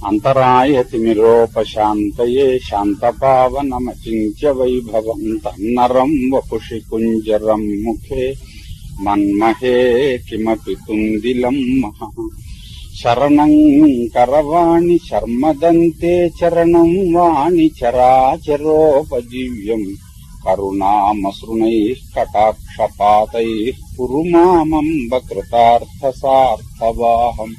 అంతరాయతిమిరోపశాంతయే శాంతపావనమచింత్య వైభవం తన్నరం వపుషి కుంజరం ముఖే మన్మహే కిమపి తుందిలం మహః. శరణం కరవాణి శర్మదంతే చరణం వాణి చరాచరోపజీవ్యం కరుణామసృణైః కటాక్షపాతైః కురు మామంబ కృతార్థసార్థవాహం.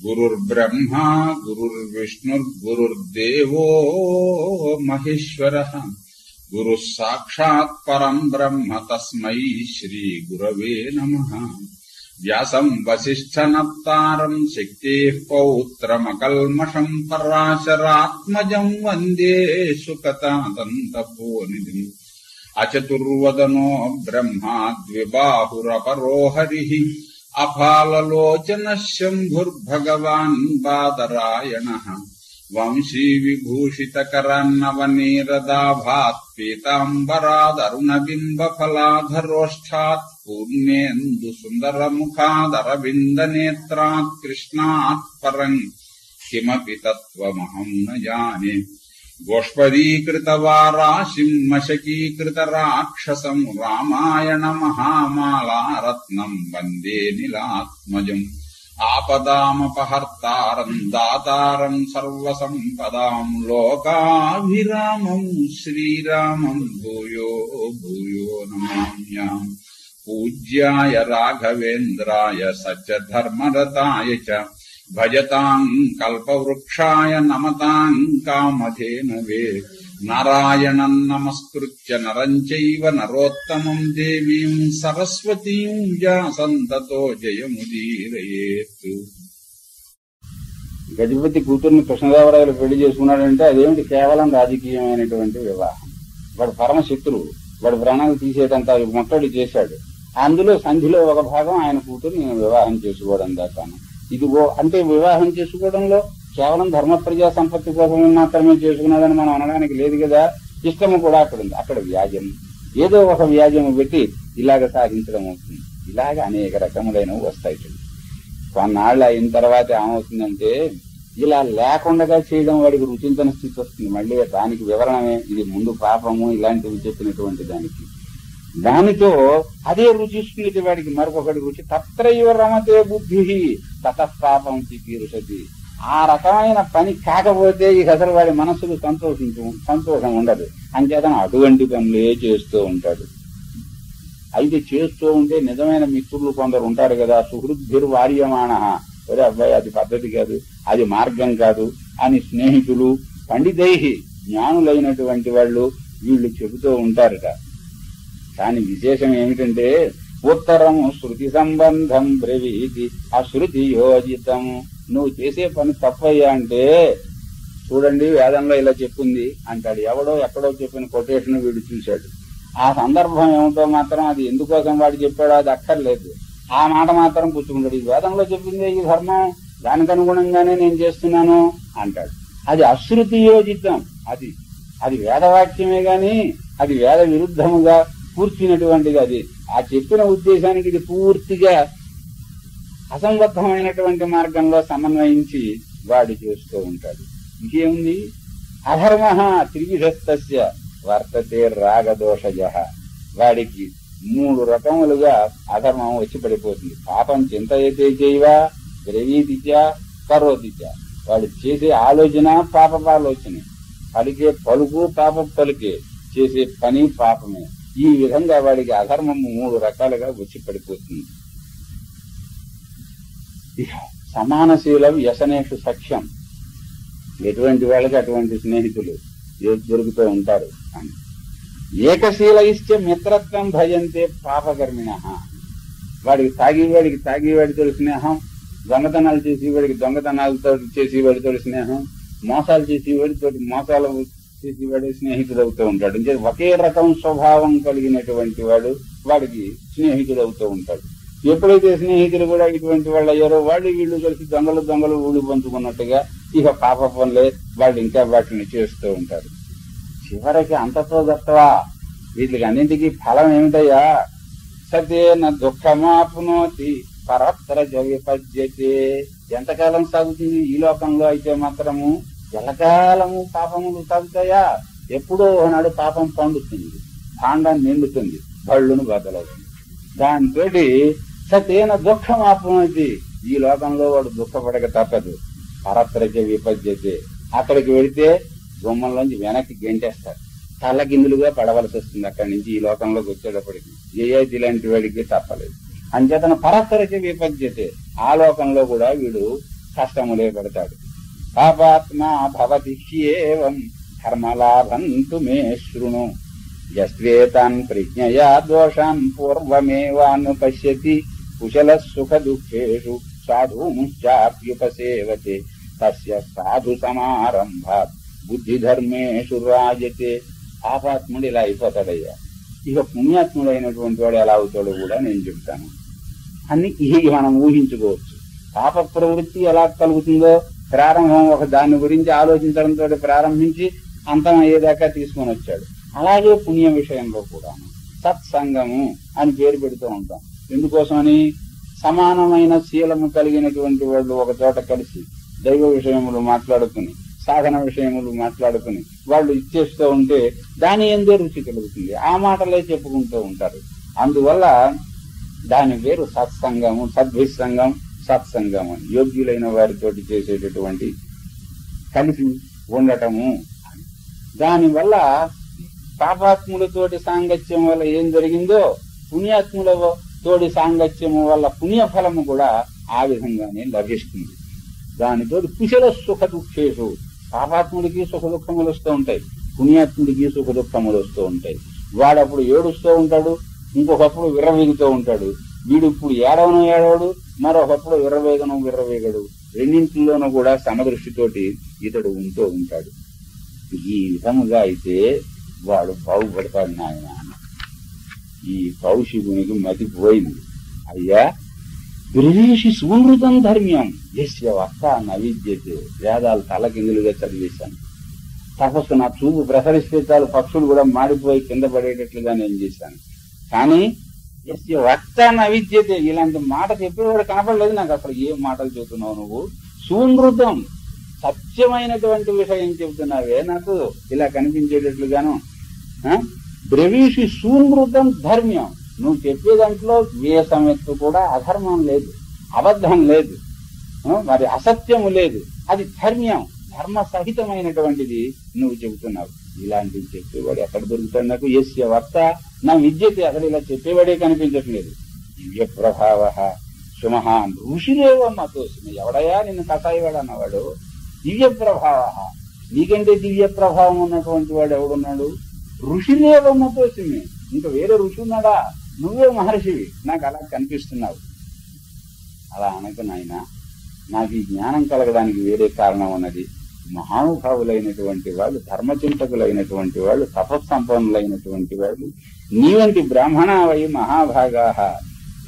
గురుర్బ్రహ్మా గురుర్విష్ణుర్గురుర్దేవో మహేశ్వరః. గురుః సాక్షాత్ పరం బ్రహ్మ తస్మై శ్రీ గురవే నమః. వ్యాసం వసిష్ఠనప్తారం శక్తేః పౌత్రమకల్మషం పరాశరాత్మజం వందే సుకతాదంతపోనిధిం. అచతుర్వదనో బ్రహ్మా ద్విబాహురపరో హరిః. అఫాలలోచన శంభుర్భగవాన్ బాదరాయణః. వంశీ విభూషితకరన్నవనీరదాభాత్ పీతాంబరాదరుణబింబఫలాధరోష్ఠాత్ పూర్ణేందు సుందరముఖాదరవిందనేత్రాత్ కృష్ణాత్ పరం కిమపి తత్వమహం న జానే. గోష్పదీకృతవారాశిం మశకీకృతరాక్షసం రామాయణ మహామాలారత్నం వందే నీలాత్మజం. ఆపదామపహర్తారం దాతారం సర్వసంపదాం లోకాభిరామం శ్రీరామం భూయో భూయో నమామ్యాం. పూజ్యాయ రాఘవేంద్రాయ సత్యధర్మరతాయ చ భజతాం కల్పవృక్షాయ నమతాం కామధేనవే. నారాయణం నమస్కృత్య నరం చైవ నరోత్తమం దేవీం సరస్వతీం వ్యాసం తతో జయముదీరయేత్. గజపతి కూతుర్ని కృష్ణదేవరాయలు పెళ్లి చేసుకున్నాడంటే అదేమిటి కేవలం రాజకీయమైనటువంటి వివాహం. వాడు పరమశత్రువు, వాడు ప్రాణాలు తీసేటంత మొట్టడి చేశాడు. అందులో సంధిలో ఒక భాగం ఆయన కూతుర్ని వివాహం చేసుకోవడం దాకాను. ఇదిగో అంటే వివాహం చేసుకోవడంలో కేవలం ధర్మ ప్రజా సంపత్తి కోసం మాత్రమే చేసుకున్నాడని మనం అనడానికి లేదు కదా. ఇష్టము కూడా అక్కడ ఉంది. అక్కడ వ్యాజ్యం, ఏదో ఒక వ్యాజ్యం పెట్టి ఇలాగ సాధించడం అవుతుంది. ఇలాగ అనేక రకములైనవి వస్తాయి. కొన్నాళ్ళు అయిన తర్వాత ఏమవుతుందంటే ఇలా లేకుండా చేయడం వాడికి రుచించని స్థితి వస్తుంది. మళ్ళీ దానికి వివరణమే ఇది ముందు పాపము ఇలాంటివి చెప్పినటువంటి దానికి. దానితో అదే రుచిస్తుంది వాడికి మరొకటి రుచి. తత్రైవ రమతే బుద్ధి తతఃపాపం చికీర్షతి. ఆ రకమైన పని కాకపోతే ఇక అసలు వాడి మనస్సుకు సంతోషం ఉండదు. అంచేతను అటువంటి పనులే చేస్తూ ఉంటాడు. అయితే చేస్తూ ఉంటే నిజమైన మిత్రులు కొందరు ఉంటారు కదా, సుహృద్భిర్వార్యమాణ, ఒరే అబ్బాయి అది పద్ధతి కాదు, అది మార్గం కాదు అని స్నేహితులు పండితైహి జ్ఞానులైనటువంటి వాళ్ళు వీళ్ళు చెబుతూ ఉంటారట. కానీ విశేషం ఏమిటంటే ఉత్తరము శృతి సంబంధం బ్రవీతి అశృతి యోజితము. నువ్వు చేసే పని తప్పయ్యా అంటే చూడండి వేదంలో ఇలా చెప్పింది అంటాడు. ఎవడో ఎక్కడో చెప్పిన కొటేషన్ వీడు చూశాడు. ఆ సందర్భం ఏమిటో మాత్రం అది ఎందుకోసం వాడు చెప్పాడో అది అక్కర్లేదు. ఆ మాట మాత్రం పుచ్చుకుంటాడు. ఈ వేదంలో చెప్పింది ఈ ధర్మం, దానికి అనుగుణంగానే నేను చేస్తున్నాను అంటాడు. అది అశృతి యోజితం. అది వేదవాక్యమే గాని అది వేద విరుద్ధముగా కూర్చున్నటువంటిది. అది ఆ చెప్పిన ఉద్దేశానికి ఇది పూర్తిగా అసంబద్ధమైనటువంటి మార్గంలో సమన్వయించి వాడు చేస్తూ ఉంటాడు. ఇంకేముంది? అధర్మ త్రివిధస్తస్య వర్తతే రాగదోషజ. వాడికి 3 రకములుగా అధర్మం వచ్చి పడిపోతుంది. పాపం చింతయతే చేయవ బ్రవీతిచ కరోతిచ. వాడు చేసే ఆలోచన పాపపాలోచనే, పలికే పలుకు పాప పలికే, చేసే పని పాపమే. ఈ విధంగా వాడికి అధర్మము 3 రకాలుగా వచ్చి పడిపోతుంది. సమానశీల వ్యసనేషు సఖ్యం. ఎటువంటి వాళ్ళకి అటువంటి స్నేహితులు దొరుకుతూ ఉంటారు అని. ఏకశీల ఇస్తే మిత్రత్వం భయంతే పాపకర్మిణ. వాడికి తాగేవాడితో స్నేహం, దొంగతనాలు చేసేవాడికి దొంగతనాలతో చేసేవాడితో స్నేహం, మోసాలు చేసేవాడితో మోసాలు చేసేవాడి స్నేహితుడు అవుతూ ఉంటాడు. అంటే ఒకే రకం స్వభావం కలిగినటువంటి వాడు వాడికి స్నేహితుడు అవుతూ ఉంటాడు. ఎప్పుడైతే స్నేహితులు కూడా ఇటువంటి వాళ్ళు అయ్యారో వాళ్ళు వీళ్ళు కలిసి దొంగలు ఊడి పంచుకున్నట్టుగా ఇక పాప పనులే వాళ్ళు ఇంకా వాటిని చేస్తూ ఉంటారు. చివరికి అంతతో గొప్పవా వీటికి అన్నింటికీ ఫలం ఏమిటయ్యా? సతేన దుఃఖమాప్నోతి పరత్ర విపద్యతే. ఎంతకాలం సాగుతుంది? ఈ లోకంలో అయితే మాత్రము ఎల్లకాలము పాపములు సాగుతాయా? ఎప్పుడో నాడు పాపం పండుతుంది, భాండం నిండుతుంది, బళ్ళును బదలవుతుంది. దాంతో సతేన దుఃఖం ఆపమది. ఈ లోకంలో వాడు దుఃఖపడక తప్పదు. పరత్రజ విపద్యతే. అక్కడికి వెళితే గుమ్మంలోంచి వెనక్కి గెంటేస్తారు, తల్లకిందులుగా పడవలసి వస్తుంది. అక్కడి నుంచి ఈ లోకంలోకి వచ్చేటప్పటికి ఏఐతి లాంటి వాడికి తప్పలేదు. అంచేతన పరత్రజ విపద్యతే. ఆ లోకంలో కూడా వీడు కష్టములే పడతాడు. పాపాత్మా భవతి హ్యేవం ధర్మలాభంతు మే శృణు. యస్వేతాన్ ప్రజ్ఞయా దోషాన్ పూర్వమేవానుపశ్యతి కుశల సుఖ దుఃఖేషు సాధూముశ్చాప్యుపసేవతే తస్య సాధు సమారంభాత్ బుద్ధిధర్మేషు రాజతే. పాపాత్ముడు ఇలా అయిపోతాడయ్యా. ఇక పుణ్యాత్ముడైనటువంటి వాడు ఎలా అవుతాడో కూడా నేను చెప్తాను. అన్ని మనం ఊహించుకోవచ్చు. పాప ప్రవృత్తి ఎలా కలుగుతుందో ప్రారంభం ఒక దాని గురించి ఆలోచించడంతో ప్రారంభించి అంతం అయ్యేదాకా తీసుకొని వచ్చాడు. అలాగే పుణ్య విషయంలో కూడా సత్సంగము అని పేరు పెడుతూ ఉంటాం. ఎందుకోసమని? సమానమైన శీలము కలిగినటువంటి వాళ్ళు ఒక చోట కలిసి దైవ విషయములు మాట్లాడుకుని, సాధన విషయములు మాట్లాడుకుని వాళ్ళు ఇచ్చేస్తూ ఉంటే దాని ఎందే రుచి కలుగుతుంది. ఆ మాటలే చెప్పుకుంటూ ఉంటారు. అందువల్ల దాని పేరు సత్సంగము, సద్భిస్సంగం, సత్సంగం అని. యోగ్యులైన వారితోటి చేసేటటువంటి కలిసి ఉండటము. దానివల్ల పాపాత్ములతోటి సాంగత్యం వల్ల ఏం జరిగిందో పుణ్యాత్ముల తోటి సాంగత్యము వల్ల పుణ్యఫలము కూడా ఆ విధంగానే లభిస్తుంది. దానితో కుశల సుఖ దుఃఖేషు. పాపాత్ముడికి సుఖ దుఃఖములు వస్తూ ఉంటాయి, పుణ్యాత్ముడికి సుఖ దుఃఖములు వస్తూ ఉంటాయి. వాడప్పుడు ఏడుస్తూ ఉంటాడు, ఇంకొకప్పుడు విర్రవీగుతూ ఉంటాడు. వీడు ఇప్పుడు ఏడవడు, మరొకప్పుడు విర్రవేగడు. రెండింటిలోనూ కూడా సమదృష్టితోటి ఇతడు ఉంటూ ఉంటాడు. ఈ విధముగా అయితే వాడు బాగుపడతాడు. నాయన, ఈ కౌశికునికి మతిపోయింది. అయ్యా, బ్రవీషి సుమృతం ధర్మ్యం యస్య వక్త నవిద్యతే. వేదాలు తలకిందులుగా చదివేశాను. తపస్సు నా చూపు ప్రసరిస్తే చాలు పక్షులు కూడా మాడిపోయి కింద పడేటట్లుగా నేను చేశాను. కానీ యస్య వక్త నవిద్యతే, ఇలాంటి మాట చెప్పేవాడు కనపడలేదు నాకు. అసలు ఏం మాటలు చెబుతున్నావు నువ్వు? సుమృతం, సత్యమైనటువంటి విషయం చెబుతున్నావే నాకు ఇలా కనిపించేటట్లుగాను. బ్రవీషి సుమృతం ధర్మ్యం. నువ్వు చెప్పే దాంట్లో వేసమెత్తు కూడా అధర్మం లేదు, అబద్ధం లేదు, మరి అసత్యము లేదు. అది ధర్మ్యం, ధర్మ సహితమైనటువంటిది నువ్వు చెబుతున్నావు. ఇలాంటివి చెప్పేవాడు ఎక్కడ దొరుకుతాడు నాకు? యస్య వక్త నా విద్యతే. అసలు ఇలా చెప్పేవాడే కనిపించట్లేదు. దివ్య ప్రభావ సుమహాన్ ఋషిదేవ మతోస్మి. ఎవడయా నిన్ను కసాయివాడు అన్నవాడు? దివ్య ప్రభావ. నీకంటే దివ్య ప్రభావం ఉన్నటువంటి వాడు ఎవడున్నాడు? ఋషిదేవ మతోస్మి. ఇంకా వేరే ఋషి ఉన్నాడా? నువ్వే మహర్షివి, నాకు అలా కనిపిస్తున్నావు. అలా అనక నాయన, నాకు ఈ జ్ఞానం కలగడానికి వేరే కారణం ఉన్నది. మహానుభావులైనటువంటి వాళ్ళు, ధర్మచింతకులైనటువంటి వాళ్ళు, తపస్సంపన్నులైనటువంటి వాళ్ళు, నీవంటి బ్రాహ్మణావై మహాభాగా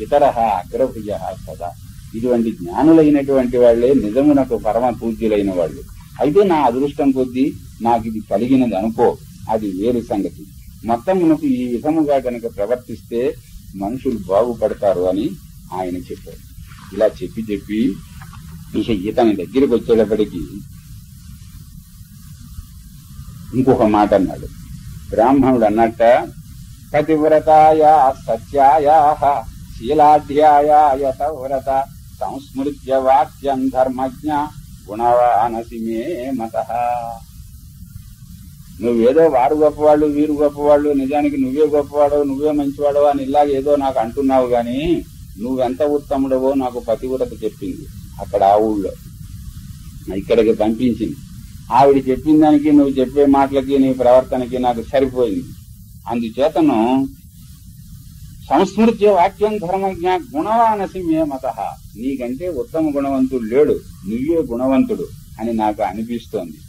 ఇతర అగ్రభుజ సదా. ఇటువంటి జ్ఞానులైనటువంటి వాళ్లే నిజమునకు పరమ పూజ్యులైన వాళ్ళు. అయితే నా అదృష్టం కొద్దీ నాకు ఇది కలిగినది అనుకో, అది వేరు సంగతి. మొత్తమునకు ఈ విధముగా కనుక ప్రవర్తిస్తే మనుషులు బాగుపడతారు అని ఆయన చెప్పారు. ఇలా చెప్పి ఇక ఇతని దగ్గరికి వచ్చేటప్పటికీ ఇంకొక మాట అన్నాడు. బ్రాహ్మణుడు అన్నట్ట, పతివ్రతాయా సత్యాయా శీలాధ్యాయ తవ్రత సంస్మృత్య వాక్యం ధర్మజ్ఞ గుణవానసి మే మతః. నువ్వేదో వారు గొప్పవాళ్ళు వీరు గొప్పవాళ్ళు, నిజానికి నువ్వే గొప్పవాడో నువ్వే మంచివాడో అని ఇలాగేదో నాకు అంటున్నావు గాని నువ్వెంత ఉత్తముడవో నాకు పతివ్రత చెప్పింది అక్కడ ఆ ఊళ్ళో. ఇక్కడికి పంపించింది. ఆవిడ చెప్పిన దానికి నువ్వు చెప్పే మాటలకి నీ ప్రవర్తనకి నాకు సరిపోయింది. అందుచేతను సంస్మృత్య వాక్యం ధర్మజ్ఞ గుణవానసి మే మతః. నీకంటే ఉత్తమ గుణవంతుడు లేడు, నువ్వే గుణవంతుడు అని నాకు అనిపిస్తోంది.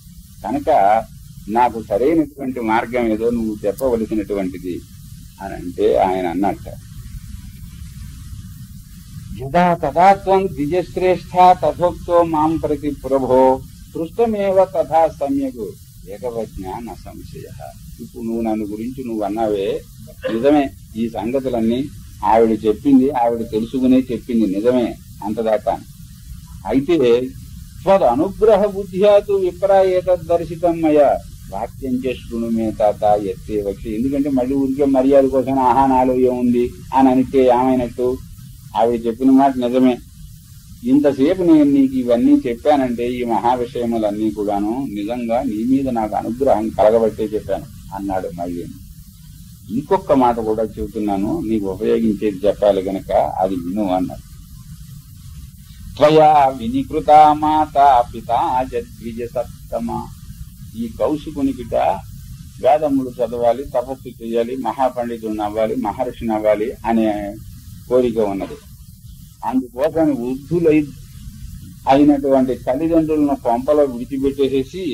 కనుక నాకు సరైనటువంటి మార్గం ఏదో నువ్వు చెప్పవలసినటువంటిది అని అంటే ఆయన అన్నట్ట, యదా తథాత్వం ద్విజశ్రేష్ఠ తథోక్తో మాం ప్రతి ప్రభో పృష్టమేవ తథా సమ్యగు ఏకవజ్ఞ న సంశయ. ఇప్పుడు నువ్వు నన్ను గురించి నువ్వు అన్నావే నిజమే, ఈ సంగతులన్నీ ఆవిడ చెప్పింది, ఆవిడ తెలుసుకునే చెప్పింది నిజమే అంతదాకా. అయితే త్వద్ అనుగ్రహ బుద్ధ్యాతు విప్రా ఏతద్దర్శితం మయా వాక్యం శృణు మే తాత ఎత్తే వచ్చి. ఎందుకంటే మళ్ళీ ఊరికే మర్యాద కోసం ఆహా నాలో ఏముంది అని అనితే ఏమైనట్టు? ఆవిడ చెప్పిన మాట నిజమే. ఇంతసేపు నేను నీకు ఇవన్నీ చెప్పానంటే ఈ మహా విషయములన్నీ కూడాను నిజంగా నీ మీద నాకు అనుగ్రహం కలగబట్టే చెప్పాను అన్నాడు. మళ్ళీ ఇంకొక మాట కూడా చెబుతున్నాను, నీకు ఉపయోగించేది చెప్పాలి గనక అది విను అన్నాడు. త్వయా వినికృత మాత పితా జద్విజ సత్తమ. ఈ కౌశికునికిట వేదములు చదవాలి, తపస్సు చేయాలి, మహాపండితుడిని అవ్వాలి, మహర్షిని అవ్వాలి అనే కోరిక ఉన్నది. అందుకోసం వృద్ధులై అయినటువంటి తల్లిదండ్రులను కొంపలో విడిచిపెట్టేసేసి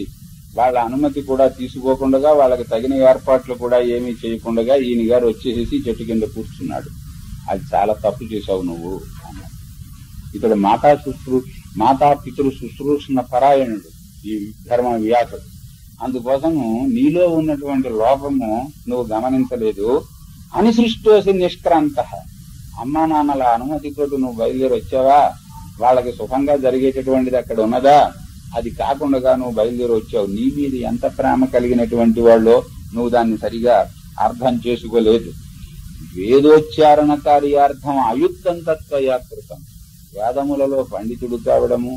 వాళ్ళ అనుమతి కూడా తీసుకోకుండా వాళ్ళకి తగిన ఏర్పాట్లు కూడా ఏమీ చేయకుండా ఈయన గారు వచ్చేసేసి చెట్టు కింద కూర్చున్నాడు. అది చాలా తప్పు చేశావు నువ్వు అన్నాడు. ఇతడు మాతాపితృ శుశ్రూషణ పరాయణుడు ఈ ధర్మ వ్యాసుడు. అందుకోసము నీలో ఉన్నటువంటి లోపము నువ్వు గమనించలేదు. అనిసృష్టోసి నిష్క్రాంత. అమ్మా నాన్నల అనుమతితో నువ్వు బయలుదేరి వచ్చావా? వాళ్ళకి సుఖంగా జరిగేటటువంటిది అక్కడ ఉన్నదా? అది కాకుండా నువ్వు బయలుదేరి వచ్చావు. నీ మీద ఎంత ప్రేమ కలిగినటువంటి వాళ్ళో నువ్వు దాన్ని సరిగా అర్థం చేసుకోలేదు. వేదోచ్చారణ కార్యార్థం అయుక్తం తత్వయాకృతం. వేదములలో పండితుడు కావడము,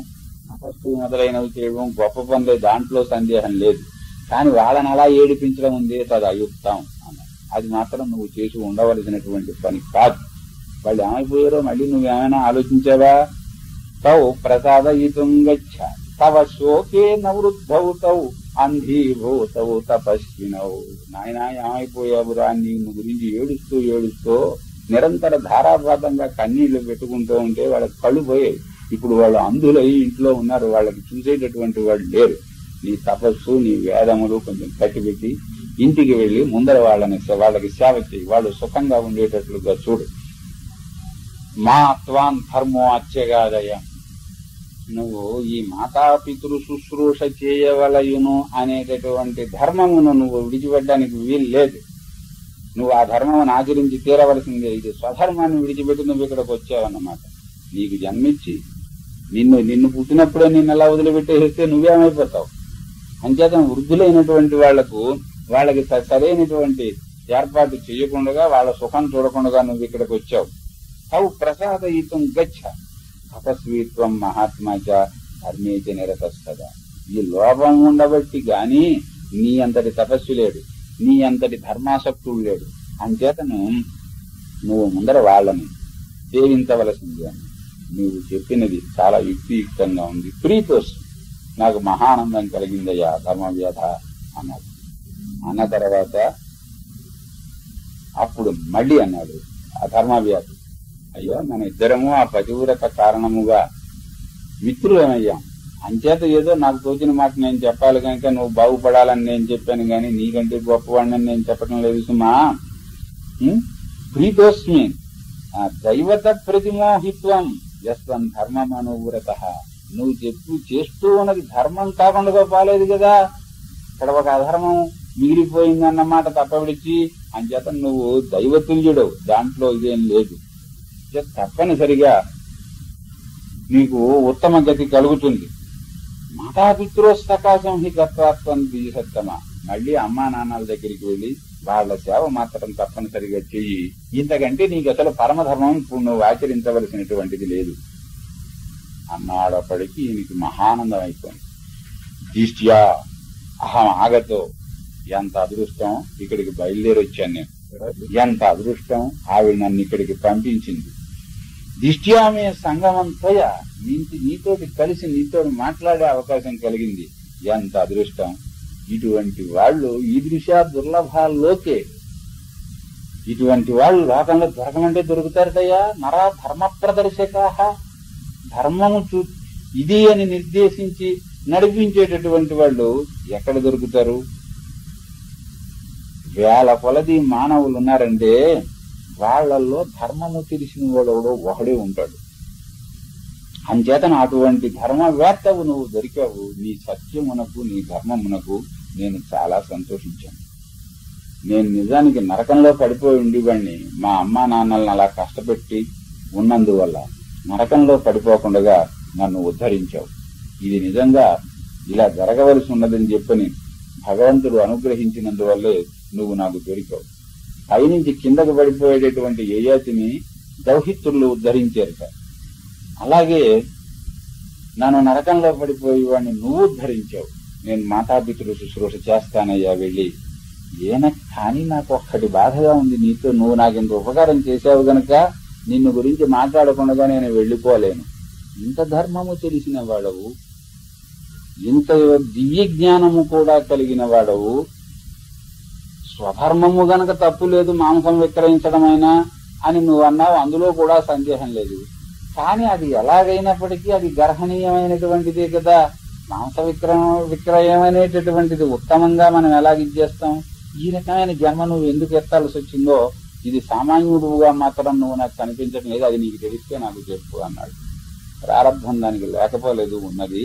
తపస్సు మొదలైనవి చేయడం గొప్ప పనులే, దాంట్లో సందేహం లేదు. కానీ వాళ్ళని అలా ఏడిపించడం ఉందే తది అయుక్తం అన్నారు. అది మాత్రం నువ్వు చేసి ఉండవలసినటువంటి పని కాదు. వాళ్ళు ఏమైపోయారో మళ్ళీ నువ్వేమైనా ఆలోచించావా? తౌ ప్రసాదయితుం గచ్చ తవ శోకే నవృద్ధౌతౌ అంధీభూతౌ తపస్వినౌ. నాయనా ఏమైపోయావురా? నిన్ను గురించి ఏడుస్తూ నిరంతర ధారాపాతంగా కన్నీళ్లు పెట్టుకుంటూ ఉంటే వాళ్ళకి కళ్ళు పోయాయి. ఇప్పుడు వాళ్ళు అంధులై ఇంట్లో ఉన్నారు, వాళ్ళకి చూసేటటువంటి వాళ్ళు లేరు. నీ తపస్సు నీ వేదములు కొంచెం కట్టిపెట్టి ఇంటికి వెళ్లి ముందర వాళ్ళకి సేవ చేయి, వాళ్ళు సుఖంగా ఉండేటట్లుగా చూడు. మా త్వాన్ ధర్మో అత్యగాదయ. నువ్వు ఈ మాతాపితృ శుశ్రూష చేయవలయును అనేటటువంటి ధర్మమును నువ్వు విడిచిపెట్టడానికి వీలు లేదు. నువ్వు ఆ ధర్మమును ఆచరించి తీరవలసిందే. ఇది స్వధర్మాన్ని విడిచిపెట్టి నువ్వు ఇక్కడికి వచ్చావన్నమాట. నీకు జన్మించి నిన్ను పుట్టినప్పుడే నిన్ను ఎలా వదిలిపెట్టేస్తే నువ్వేమైపోతావు? అంచేత వృద్ధులైనటువంటి వాళ్ళకి సరైనటువంటి ఏర్పాటు చేయకుండా వాళ్ళ సుఖం చూడకుండా నువ్వు ఇక్కడికి వచ్చావు. అవు ప్రసాదయుతం గచ్చ తపస్వీత్వం మహాత్మాచ ధర్మేచ నిరతస్తదా. ఈ లోపం ఉండబట్టి గాని నీ అంతటి తపస్సు లేడు, నీ అంతటి ధర్మాసక్తుడు లేడు. అంచేతను నువ్వు ముందర వాళ్ళని సేవించవలసింది అని. నువ్వు చెప్పినది చాలా యుక్తియుక్తంగా ఉంది. ప్రీతోస్ నాకు మహానందం కలిగిందయ్యా ధర్మవ్యాధ అన్నాడు. అన్న తర్వాత అప్పుడు మళ్ళీ అన్నాడు ఆ ధర్మవ్యాధ, అయ్యో మన ఇద్దరము ఆ పతివ్రత కారణముగా మిత్రులమయ్యాం. అంచేత ఏదో నాకు తోచిన మాట నేను చెప్పాలి కనుక నువ్వు బాగుపడాలని నేను చెప్పాను గాని నీకంటే గొప్పవాడిని నేను చెప్పడం లేదు సుమా. ప్రీతోస్మి దైవత ప్రతిమోహిత్వం యస్వం ధర్మమనువ్రత. నువ్వు చేస్తూ ఉన్నది ధర్మం కాకుండా పోలేదు కదా, ఇక్కడ ఒక అధర్మం మిగిలిపోయిందన్నమాట తప్పవిడిచి. అంచేత నువ్వు దైవతుల్యుడవు, దాంట్లో ఇదేం లేదు. తప్పనిసరిగా నీకు ఉత్తమ గతి కలుగుతుంది. మాతాపితృస్తకాశం హి గత్వాత్వం ద్విజసత్తమ. మళ్ళీ అమ్మా నాన్నల దగ్గరికి వెళ్లి వాళ్ళ సేవ మాత్రం తప్పనిసరిగా చెయ్యి. ఇంతకంటే నీకు అసలు పరమధర్మం ఇప్పుడు నువ్వు ఆచరించవలసినటువంటిది లేదు అన్నాడప్పటికీ ఈయనకి మహానందం అయిపోయింది. దిష్ట్యా అహం ఆగతో. ఎంత అదృష్టం, ఇక్కడికి బయలుదేరి వచ్చాను నేను. ఎంత అదృష్టం, ఆవిడ నన్ను ఇక్కడికి పంపించింది. దిష్ట్యామే సంగమంతయ, నీతోటి కలిసి నీతోటి మాట్లాడే అవకాశం కలిగింది. ఎంత అదృష్టం. ఇటువంటి వాళ్ళు ఈదృశా దుర్లభాల్లోకే. ఇటువంటి వాళ్ళు లోకంలో దొరకమంటే దొరుకుతారటయ్యా. నరా ధర్మ ప్రదర్శకాహ. ధర్మము ఇది అని నిర్దేశించి నడిపించేటటువంటి వాళ్ళు ఎక్కడ దొరుకుతారు? వేల కొలది మానవులు ఉన్నారంటే వాళ్లలో ధర్మము తెలిసిన వాడు ఒకడే ఉంటాడు. అంచేతన అటువంటి ధర్మవేత్తవు నువ్వు దొరికావు. నీ సత్యమునకు నీ ధర్మమునకు నేను చాలా సంతోషించాను. నేను నిజానికి నరకంలో పడిపోయి ఉండేవాడిని. మా అమ్మా నాన్నల్ని అలా కష్టపెట్టి ఉన్నందువల్ల నరకంలో పడిపోకుండా నన్ను ఉద్ధరించావు. ఇది నిజంగా ఇలా జరగవలసి ఉన్నదని చెప్పని భగవంతుడు అనుగ్రహించినందువల్లే నువ్వు నాకు దొరికావు. పైనుంచి కిందకు పడిపోయేటటువంటి యయాతిని దౌహిత్రులు ఉద్ధరించారట. అలాగే నన్ను నరకంలో పడిపోయి వాడిని నువ్వు ఉద్ధరించావు. నేను మాతాపితృ శుశ్రూష చేస్తానయ్యా వెళ్ళి. కానీ నాకు ఒక్కటి బాధగా ఉంది, నీతో నువ్వు నాకు ఇంత ఉపకారం చేశావు గనక నిన్ను గురించి మాట్లాడకుండా నేను వెళ్ళిపోలేను. ఇంత ధర్మము తెలిసిన వాడవు, ఇంత దివ్య జ్ఞానము కూడా కలిగిన వాడవు, స్వధర్మము గనక తప్పు లేదు మాంసం విక్రయించడమైనా అని నువ్వు అన్నావు, అందులో కూడా సందేహం లేదు. కానీ అది ఎలాగైనప్పటికీ అది గర్హనీయమైనటువంటిదే కదా. మాంస విక్రయం అనేటటువంటిది ఉత్తమంగా మనం ఎలాగిచ్చేస్తాం. ఈ రకమైన జన్మ నువ్వు ఎందుకు ఎత్తాల్సి వచ్చిందో ఇది సామాన్యుడుగా మాత్రం నువ్వు నాకు కనిపించడం లేదు, అది నీకు తెలిస్తే నాకు చెప్పు అన్నాడు. ప్రారంభం దానికి లేకపోలేదు, ఉన్నది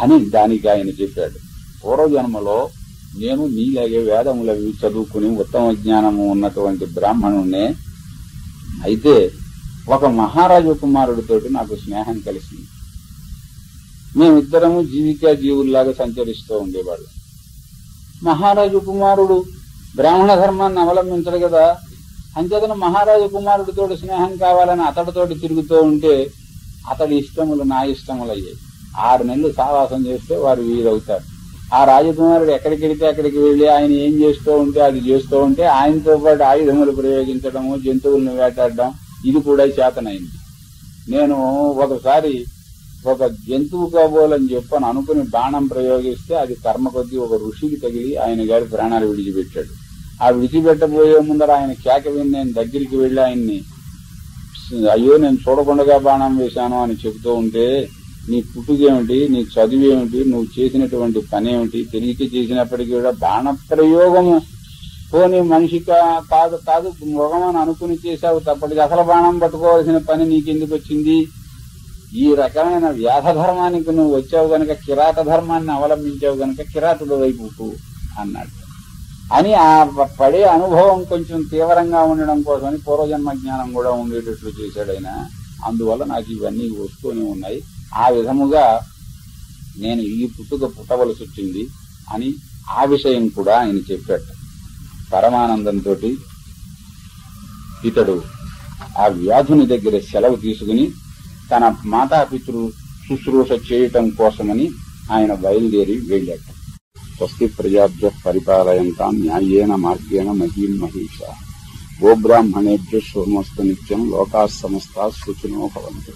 అని దానికి ఆయన చెప్పాడు. పూర్వజన్మలో నేను నీలాగే వేదములవి చదువుకుని ఉత్తమ జ్ఞానము ఉన్నటువంటి బ్రాహ్మణుణ్ణే. అయితే ఒక మహారాజు కుమారుడితోటి నాకు స్నేహం కలిసింది. మేమిద్దరము జీవికా జీవుల్లాగా సంచరిస్తూ ఉండేవాళ్ళు. మహారాజు కుమారుడు బ్రాహ్మణ ధర్మాన్ని అవలంబించడు కదా, అంచేతను మహారాజు కుమారుడితోటి స్నేహం కావాలని అతడితోటి తిరుగుతూ ఉంటే అతడి ఇష్టములు నా ఇష్టములు అయ్యాయి. 6 నెలలు సావాసం చేస్తే వారు వీరవుతారు. ఆ రాజకుమారుడు ఎక్కడికి వెళితే అక్కడికి వెళ్లి ఆయన ఏం చేస్తూ ఉంటే అది చేస్తూ ఉంటే ఆయనతో పాటు ఆయుధములు ప్రయోగించడము, జంతువులను వేటాడడం ఇది కూడా చేతనైంది. నేను ఒకసారి ఒక జంతువు కాబోలని చెప్పని అనుకుని బాణం ప్రయోగిస్తే అది కర్మ కొద్దీ ఒక ఋషికి తగిలి ఆయన గారి ప్రాణాలు విడిచిపెట్టాడు. ఆ విడిచిపెట్టబోయే ముందర ఆయన కేక విని నేను దగ్గరికి వెళ్లి ఆయన్ని అయ్యో నేను చూడకుండా బాణం వేశాను అని చెబుతూ ఉంటే నీ పుట్టుకేమిటి, నీ చదువేమిటి, నువ్వు చేసినటువంటి పని ఏమిటి, తెలియక చేసినప్పటికీ కూడా బాణ ప్రయోగము పోనీ మనిషి కాదు కాదు మృగమని అనుకుని చేశావు తప్పటికి అసలు బాణం పట్టుకోవాల్సిన పని నీకెందుకు వచ్చింది? ఈ రకమైన వ్యాధ ధర్మానికి నువ్వు వచ్చావు గనక, కిరాత ధర్మాన్ని అవలంబించావు గనక కిరాతుడు వైపు అన్నాడు. అని ఆ పడే అనుభవం కొంచెం తీవ్రంగా ఉండడం కోసమని పూర్వజన్మ జ్ఞానం కూడా ఉండేటట్లు చేశాడు ఆయన. అందువల్ల నాకు ఇవన్నీ వస్తూనే ఉన్నాయి. ఆ విధముగా నేను ఈ పుట్టవలసి వచ్చింది అని ఆ విషయం కూడా ఆయన చెప్పాడు. పరమానందంతో ఇతడు ఆ వ్యాధుని దగ్గర సెలవు తీసుకుని తన మాతాపితృ శుశ్రూష చేయటం కోసమని ఆయన బయలుదేరి వెళ్ళాడు. స్వస్తి ప్రజాభ్య పరిపాలయంతాం న్యాయేన మార్గేణ మహీం మహిషా. గోబ్రాహ్మణేభ్య శుభమస్తు నిత్యం. లోకాః సమస్తాః సుఖినో భవంతు.